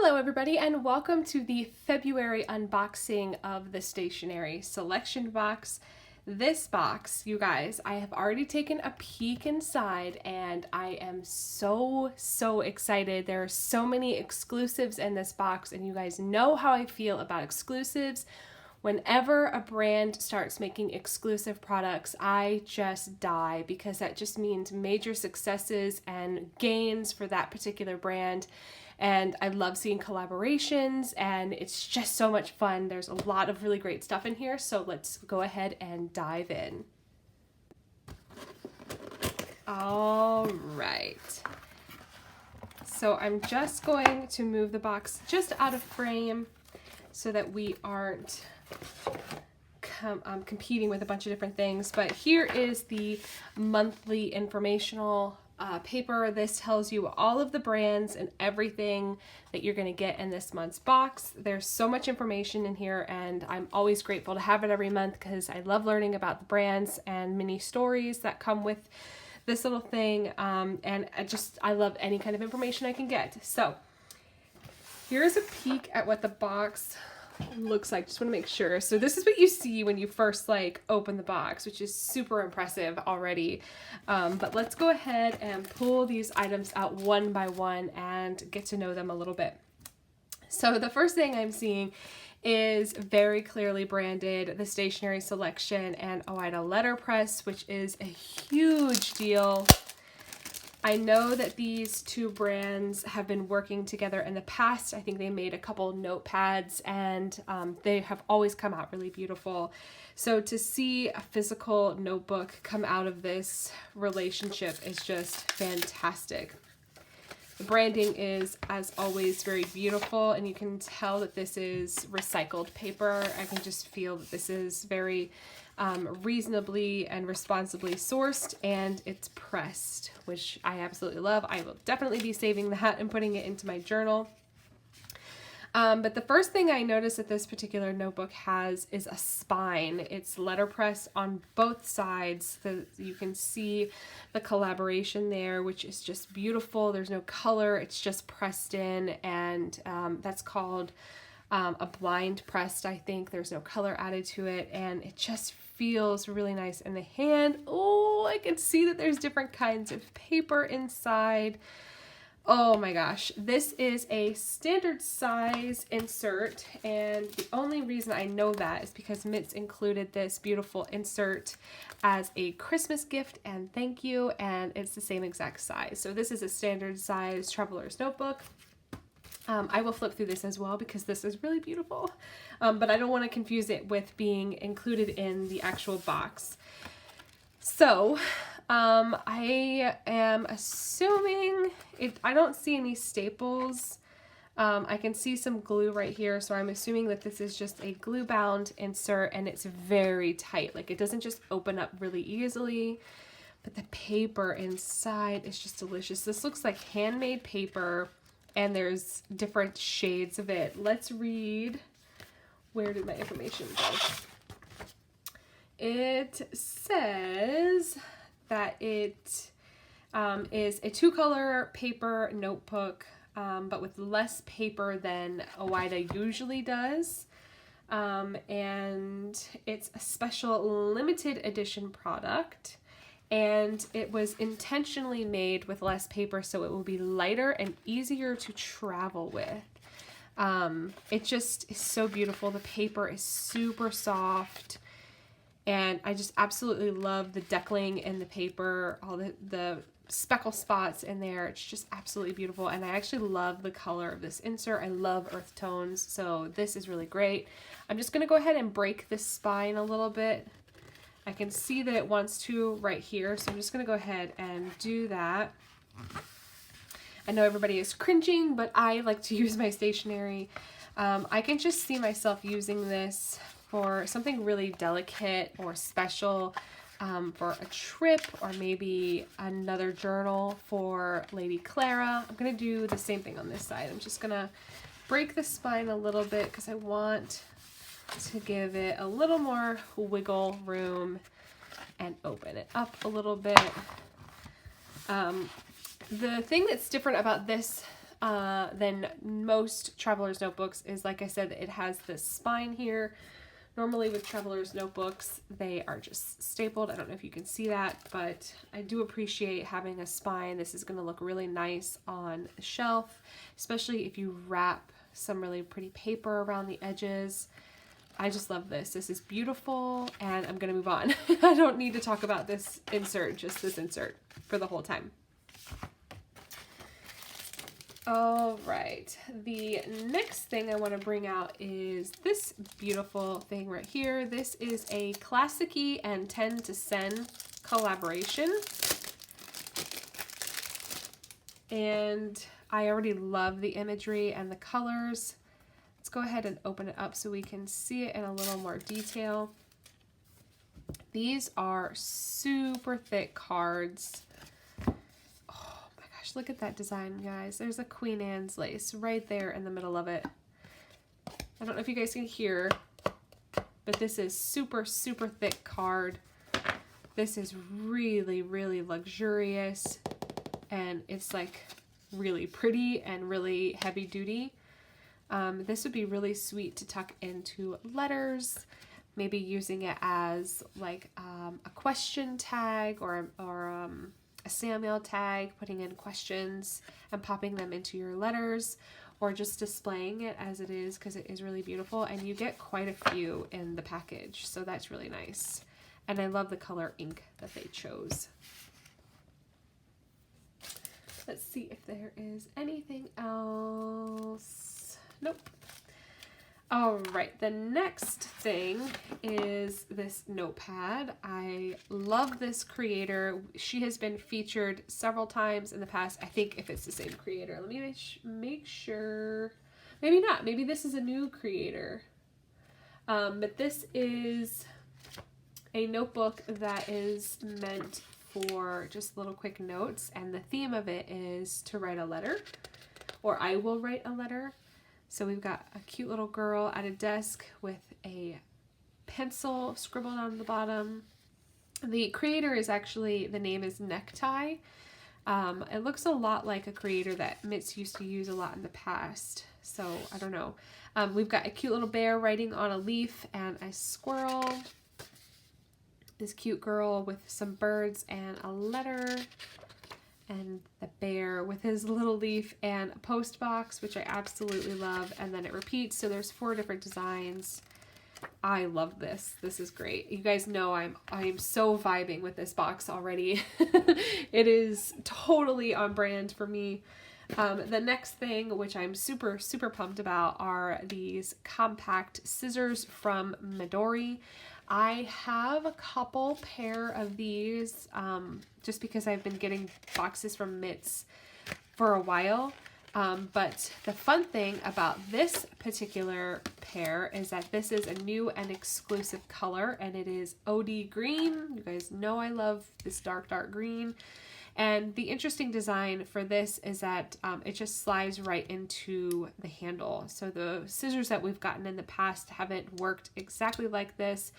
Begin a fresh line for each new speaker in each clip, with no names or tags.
Hello everybody and welcome to the February unboxing of the Stationery Selection box. This box, you guys, I have already taken a peek inside and I am so excited. There are so many exclusives in this box and you guys know how I feel about exclusives. Whenever a brand starts making exclusive products, I just die because that just means major successes and gains for that particular brand. And I love seeing collaborations and it's just so much fun. There's a lot of really great stuff in here, so let's go ahead and dive in. All right. So I'm just going to move the box just out of frame so that we aren't competing with a bunch of different things. But here is the monthly informational paper. This tells you all of the brands and everything that you're going to get in this month's box. There's so much information in here and I'm always grateful to have it every month because I love learning about the brands and mini stories that come with this little thing. And I love any kind of information I can get. So here's a peek at what the box looks like. Just want to make sure. So this is what you see when you first open the box, which is super impressive already. But let's go ahead and pull these items out one by one and get to know them a little bit. So the first thing I'm seeing is very clearly branded the Stationery Selection and OOIDA letterpress, which is a huge deal. I know that these two brands have been working together in the past. I think they made a couple notepads and they have always come out really beautiful. So to see a physical notebook come out of this relationship is just fantastic. The branding is, as always, very beautiful and you can tell that this is recycled paper. I can just feel that this is very reasonably and responsibly sourced, and it's pressed, which I absolutely love. I will definitely be saving that and putting it into my journal. But the first thing I noticed that this particular notebook has is a spine. It's letterpress on both sides. You can see the collaboration there, which is just beautiful. There's no color. It's just pressed in, and that's called a blind pressed, I think. There's no color added to it, and it just feels really nice in the hand. Oh, I can see that there's different kinds of paper inside. Oh my gosh, this is a standard size insert, and the only reason I know that is because Mitts included this beautiful insert as a Christmas gift and thank you, and it's the same exact size. So this is a standard size traveler's notebook. I will flip through this as well because this is really beautiful, but I don't want to confuse it with being included in the actual box. So I am assuming I don't see any staples. I can see some glue right here, so I'm assuming that this is just a glue bound insert and it's very tight. Like, it doesn't just open up really easily, but the paper inside is just delicious. This looks like handmade paper and there's different shades of it. Let's read. Where did my information go? It says that it is a 2-color paper notebook, but with less paper than OOIDA usually does. And it's a special limited edition product. And it was intentionally made with less paper so it will be lighter and easier to travel with. It just is so beautiful. The paper is super soft. And I just absolutely love the deckling in the paper, all the speckle spots in there. It's just absolutely beautiful. And I actually love the color of this insert. I love earth tones, so this is really great. I'm just going to go ahead and break this spine a little bit. I can see that it wants to right here, so I'm just going to go ahead and do that. I know everybody is cringing, but I like to use my stationery. I can just see myself using this for something really delicate or special, for a trip or maybe another journal for Lady Clara. I'm going to do the same thing on this side. I'm just going to break the spine a little bit because I want to give it a little more wiggle room and open it up a little bit. The thing that's different about this than most Traveler's Notebooks is, like I said, it has this spine here. Normally with Traveler's Notebooks, they are just stapled. I don't know if you can see that, but I do appreciate having a spine. This is going to look really nice on the shelf, especially if you wrap some really pretty paper around the edges. I just love this. This is beautiful, and I'm going to move on. I don't need to talk about this insert, just this insert for the whole time. All right, the next thing I want to bring out is this beautiful thing right here. This is a Classic-y and 10 to Sen collaboration. And I already love the imagery and the colors. Let's go ahead and open it up so we can see it in a little more detail. These are super thick cards. Look at that design, guys. There's a Queen Anne's lace right there in the middle of it. I don't know if you guys can hear, but this is super, super thick card. This is really, really luxurious, and it's like really pretty and really heavy duty. This would be really sweet to tuck into letters, maybe using it as like a question tag or a Samuel tag, putting in questions and popping them into your letters, or just displaying it as it is because it is really beautiful, and you get quite a few in the package, so that's really nice. And I love the color ink that they chose. Let's see if there is anything else. Nope. All right, the next thing is this notepad. I love this creator. She has been featured several times in the past. I think if it's the same creator. Let me make sure. Maybe not. Maybe this is a new creator. But this is a notebook that is meant for just little quick notes. And the theme of it is to write a letter, or I will write a letter. So we've got a cute little girl at a desk with a pencil scribbled on the bottom. The creator is actually, the name is Necktie. It looks a lot like a creator that Mitz used to use a lot in the past. So I don't know. We've got a cute little bear writing on a leaf and a squirrel. This cute girl with some birds and a letter. And the bear with his little leaf and a post box, which I absolutely love. And then it repeats, so there's 4 different designs. I love this. This is great. You guys know I am so vibing with this box already. It is totally on brand for me. The next thing, which I'm super, super pumped about, are these compact scissors from Midori. I have a couple pair of these just because I've been getting boxes from Mitz for a while. But the fun thing about this particular pair is that this is a new and exclusive color, and it is OD green. You guys know I love this dark, dark green. And the interesting design for this is that it just slides right into the handle. So the scissors that we've gotten in the past haven't worked exactly like this,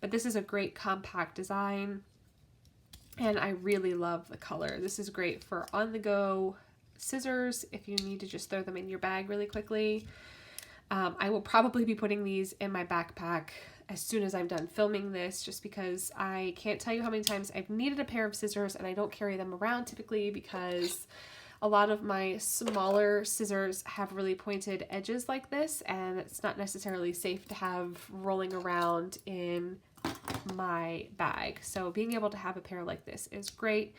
but this is a great compact design. And I really love the color. This is great for on-the-go scissors if you need to just throw them in your bag really quickly. I will probably be putting these in my backpack as soon as I'm done filming this, just because I can't tell you how many times I've needed a pair of scissors and I don't carry them around typically because a lot of my smaller scissors have really pointed edges like this, and it's not necessarily safe to have rolling around in my bag. So being able to have a pair like this is great,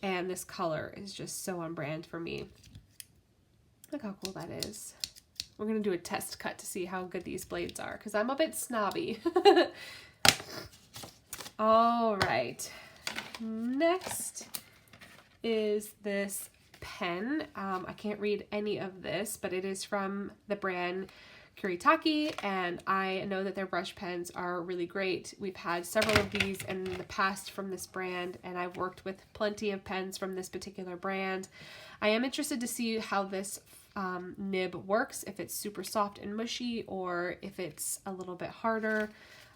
and this color is just so on brand for me. Look how cool that is. We're going to do a test cut to see how good these blades are, because I'm a bit snobby. All right. Next is this pen. I can't read any of this, but it is from the brand Kuretake, and I know that their brush pens are really great. We've had several of these in the past from this brand, and I've worked with plenty of pens from this particular brand. I am interested to see how this nib works, if it's super soft and mushy or if it's a little bit harder.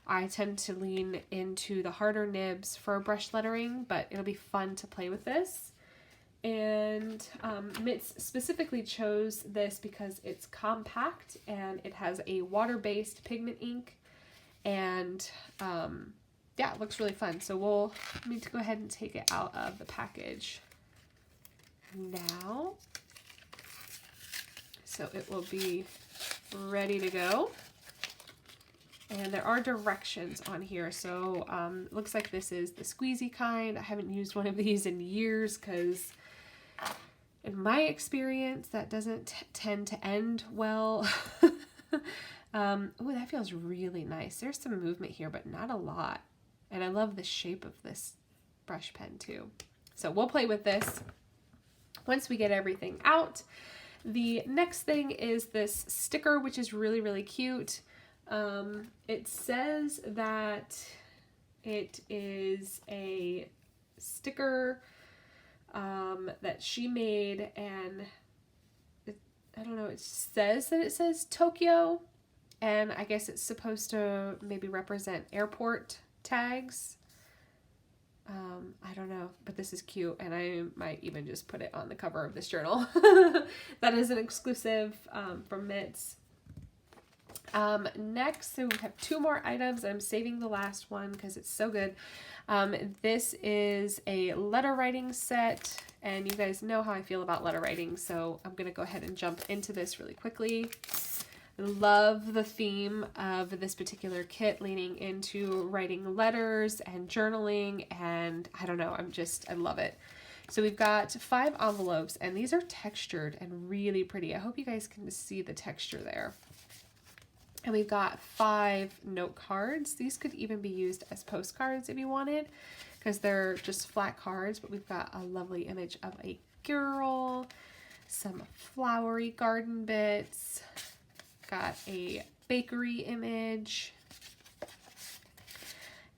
I tend to lean into the harder nibs for brush lettering, but it'll be fun to play with this. And Mitts specifically chose this because it's compact and it has a water-based pigment ink, and yeah, it looks really fun. So we'll need to go ahead and take it out of the package now, so it will be ready to go. And there are directions on here, so it looks like this is the squeezy kind. I haven't used one of these in years because in my experience that doesn't tend to end well. Oh, that feels really nice. There's some movement here, but not a lot. And I love the shape of this brush pen too. So we'll play with this once we get everything out. The next thing is this sticker, which is really, really cute. It says that it is a sticker that she made, and I don't know, it says that it says Tokyo, and I guess it's supposed to maybe represent airport tags. I don't know, but this is cute, and I might even just put it on the cover of this journal. That is an exclusive from Mitts. Next, so we have two more items. I'm saving the last one because it's so good. This is a letter writing set, and you guys know how I feel about letter writing, so I'm going to go ahead and jump into this really quickly. Love the theme of this particular kit, leaning into writing letters and journaling, and I don't know, I love it. So we've got 5 envelopes, and these are textured and really pretty. I hope you guys can see the texture there. And we've got 5 note cards. These could even be used as postcards if you wanted, because they're just flat cards, but we've got a lovely image of a girl, some flowery garden bits, got a bakery image,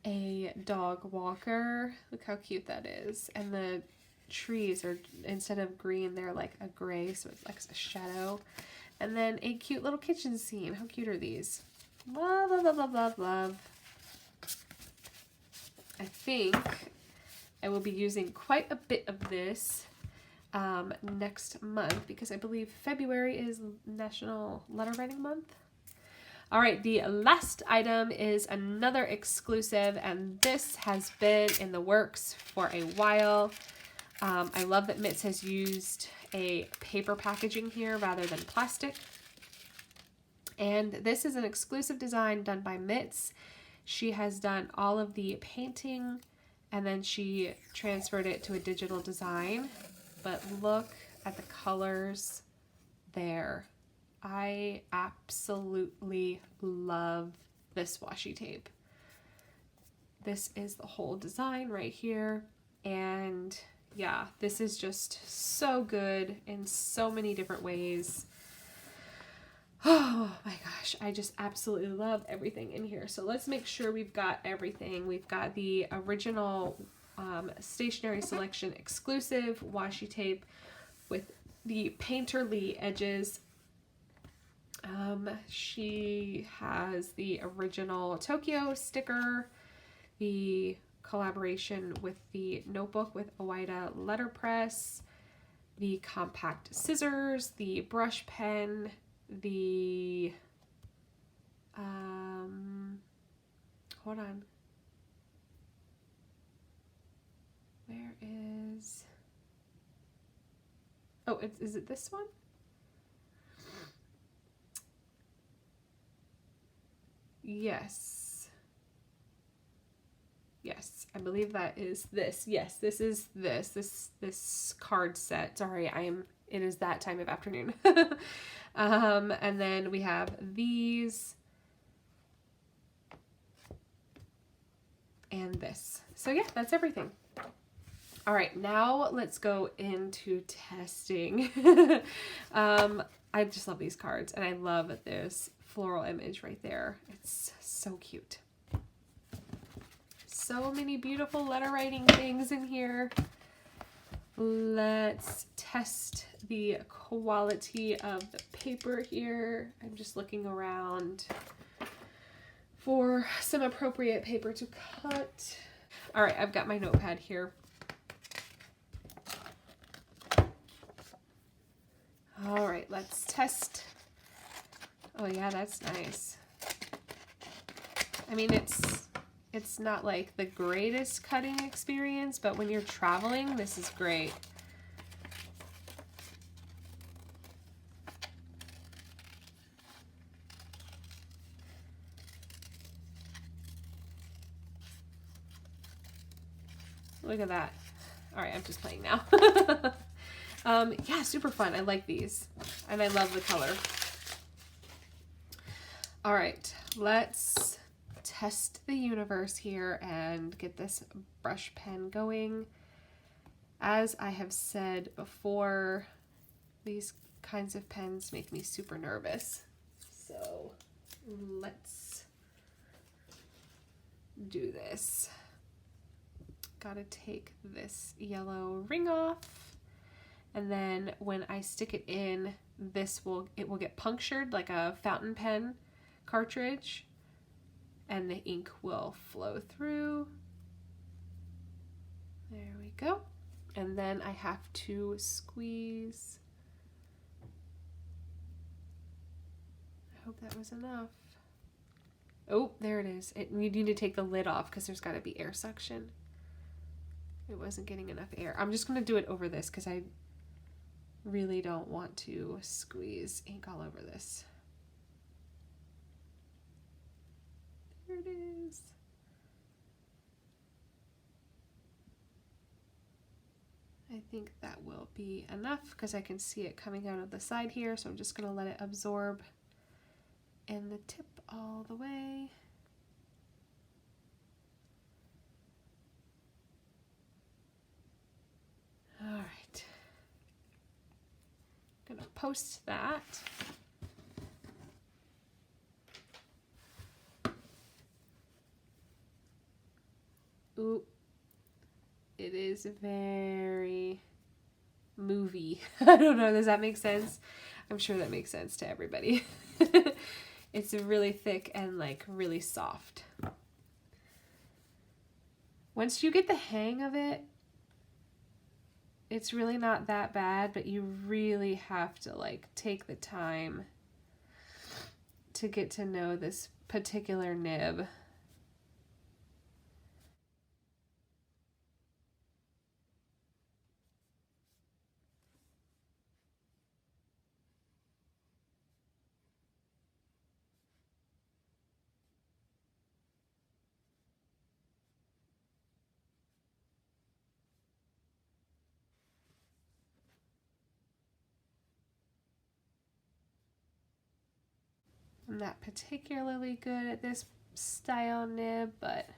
a dog walker. Look how cute that is. And the trees are, instead of green, they're like a gray, so it's like a shadow. And then a cute little kitchen scene. How cute are these? Love, love, love, love, love, love. I think I will be using quite a bit of this next month, because I believe February is National Letter Writing Month. All right, the last item is another exclusive, and this has been in the works for a while. I love that Mitts has used a paper packaging here rather than plastic. And this is an exclusive design done by Mitts. She has done all of the painting, and then she transferred it to a digital design. But look at the colors there. I absolutely love this washi tape. This is the whole design right here, and yeah, this is just so good in so many different ways. Oh my gosh, I just absolutely love everything in here. So let's make sure we've got everything. We've got the original Stationery Selection exclusive washi tape with the painterly edges. She has the original Tokyo sticker, the collaboration with the notebook with Oida letterpress, the compact scissors, the brush pen, the hold on, where is, oh, is it this one? Yes, I believe that is this. Yes, this is this card set. Sorry, it is that time of afternoon. And then we have these and this. So yeah, that's everything. All right, now let's go into testing. I just love these cards, and I love this floral image right there. It's so cute. So many beautiful letter writing things in here. Let's test the quality of the paper here. I'm just looking around for some appropriate paper to cut. All right, I've got my notepad here. All right, let's test. Oh yeah, that's nice. I mean, it's not like the greatest cutting experience, but when you're traveling, this is great. Look at that. All right, I'm just playing now. Yeah, super fun. I like these, and I love the color. All right, let's test the universe here and get this brush pen going. As I have said before, these kinds of pens make me super nervous. So let's do this. Gotta take this yellow ring off, and then when I stick it in, it will get punctured like a fountain pen cartridge, and the ink will flow through. There we go. And then I have to squeeze. I hope that was enough. Oh, there it is. You need to take the lid off because there's got to be air suction. It wasn't getting enough air. I'm just going to do it over this because I really don't want to squeeze ink all over this. There it is. I think that will be enough because I can see it coming out of the side here, so I'm just going to let it absorb in the tip all the way. All right. I'm going to post that. Ooh. It is very movie. I don't know, does that make sense? I'm sure that makes sense to everybody. It's really thick and like really soft. Once you get the hang of it, it's really not that bad, but you really have to like take the time to get to know this particular nib. I'm not particularly good at this style nib, but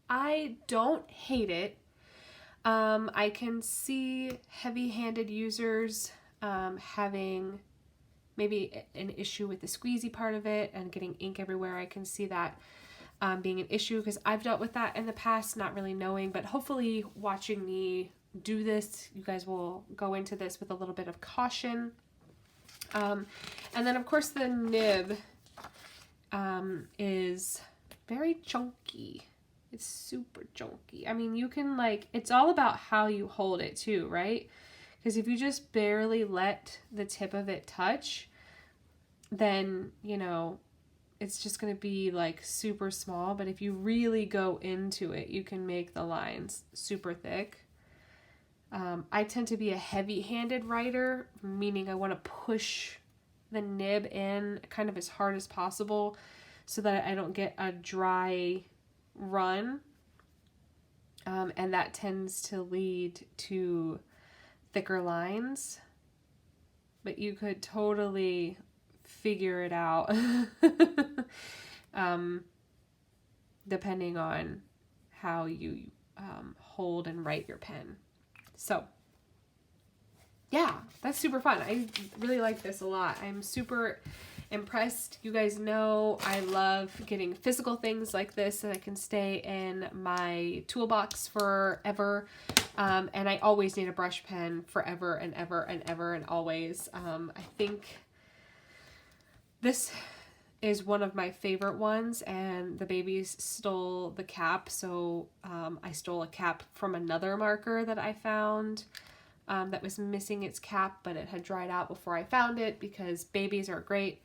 I don't hate it. I can see heavy-handed users having maybe an issue with the squeezy part of it and getting ink everywhere. I can see that being an issue because I've dealt with that in the past, not really knowing, but hopefully watching me do this, you guys will go into this with a little bit of caution. And then of course the nib is very chunky. It's super chunky. I mean, you can like, it's all about how you hold it too, right? Because if you just barely let the tip of it touch, then, you know, it's just going to be like super small. But if you really go into it, you can make the lines super thick. I tend to be a heavy-handed writer, meaning I want to push the nib in kind of as hard as possible so that I don't get a dry run, and that tends to lead to thicker lines, but you could totally figure it out depending on how you hold and write your pen. So yeah, that's super fun. I really like this a lot. I'm super impressed. You guys know I love getting physical things like this that I can stay in my toolbox forever. And I always need a brush pen forever and ever and ever and always. I think this is one of my favorite ones, and the babies stole the cap, so I stole a cap from another marker that I found that was missing its cap, but it had dried out before I found it because babies are great.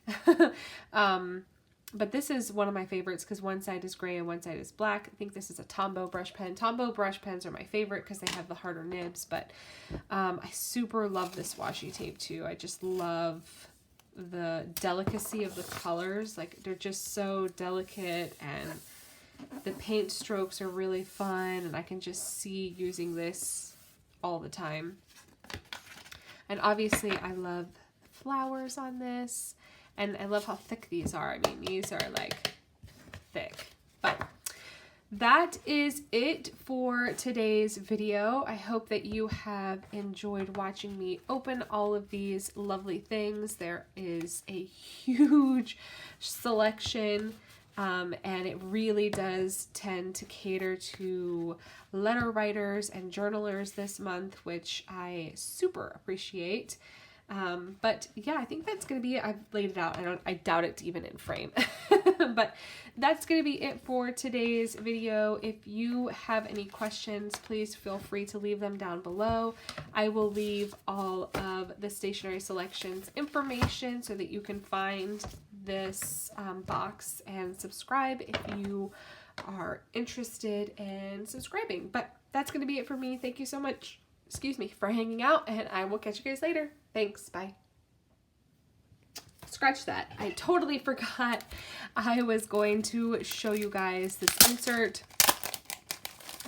But this is one of my favorites because one side is gray and one side is black. I think this is a Tombow brush pen. Tombow brush pens are my favorite because they have the harder nibs, but I super love this washi tape too. I just love the delicacy of the colors. Like, they're just so delicate, and the paint strokes are really fun, and I can just see using this all the time. And obviously I love flowers on this, and I love how thick these are. I mean, these are like thick. But that is it for today's video. I hope that you have enjoyed watching me open all of these lovely things. There is a huge selection, and it really does tend to cater to letter writers and journalers this month, which I super appreciate. But yeah, I think that's going to be it. I've laid it out. I doubt it's even in frame, but that's going to be it for today's video. If you have any questions, please feel free to leave them down below. I will leave all of the Stationery Selections information so that you can find this box and subscribe if you are interested in subscribing. But that's going to be it for me. Thank you so much, excuse me, for hanging out, and I will catch you guys later. Thanks. Bye. Scratch that. I totally forgot I was going to show you guys this insert.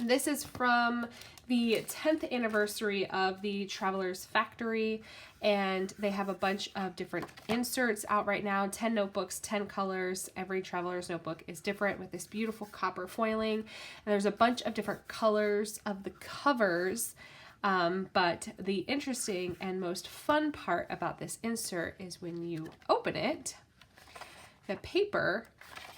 This is from the 10th anniversary of the Traveler's Factory, and they have a bunch of different inserts out right now. 10 notebooks, 10 colors. Every Traveler's notebook is different with this beautiful copper foiling, and there's a bunch of different colors of the covers. But the interesting and most fun part about this insert is when you open it, the paper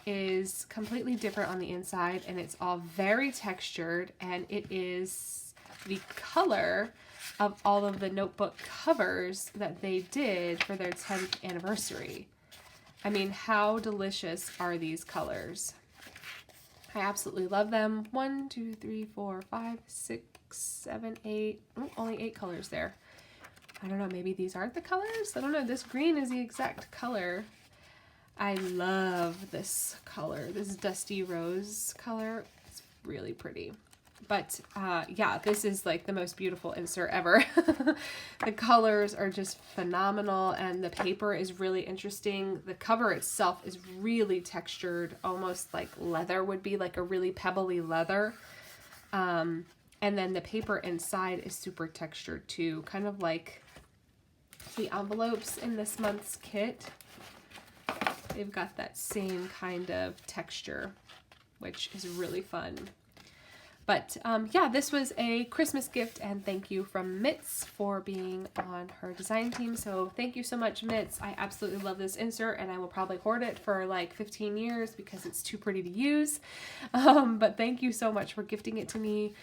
is completely different on the inside, and it's all very textured, and it is the color of all of the notebook covers that they did for their 10th anniversary. I mean, how delicious are these colors? I absolutely love them. 1, 2, 3, 4, 5, 6, 7, 8. Oh, only 8 colors there. I don't know, maybe these aren't the colors? I don't know. This green is the exact color. I love this color, this dusty rose color. It's really pretty. But yeah, this is like the most beautiful insert ever. The colors are just phenomenal, and the paper is really interesting. The cover itself is really textured, almost like leather would be, like a really pebbly leather. And then the paper inside is super textured too, kind of like the envelopes in this month's kit. They've got that same kind of texture, which is really fun. But yeah, this was a Christmas gift, and thank you from Mitz for being on her design team. So thank you so much, Mitz. I absolutely love this insert, and I will probably hoard it for like 15 years because it's too pretty to use. But thank you so much for gifting it to me.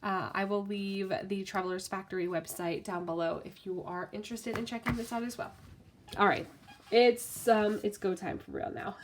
I will leave the Traveler's Factory website down below if you are interested in checking this out as well. All right, it's go time for real now.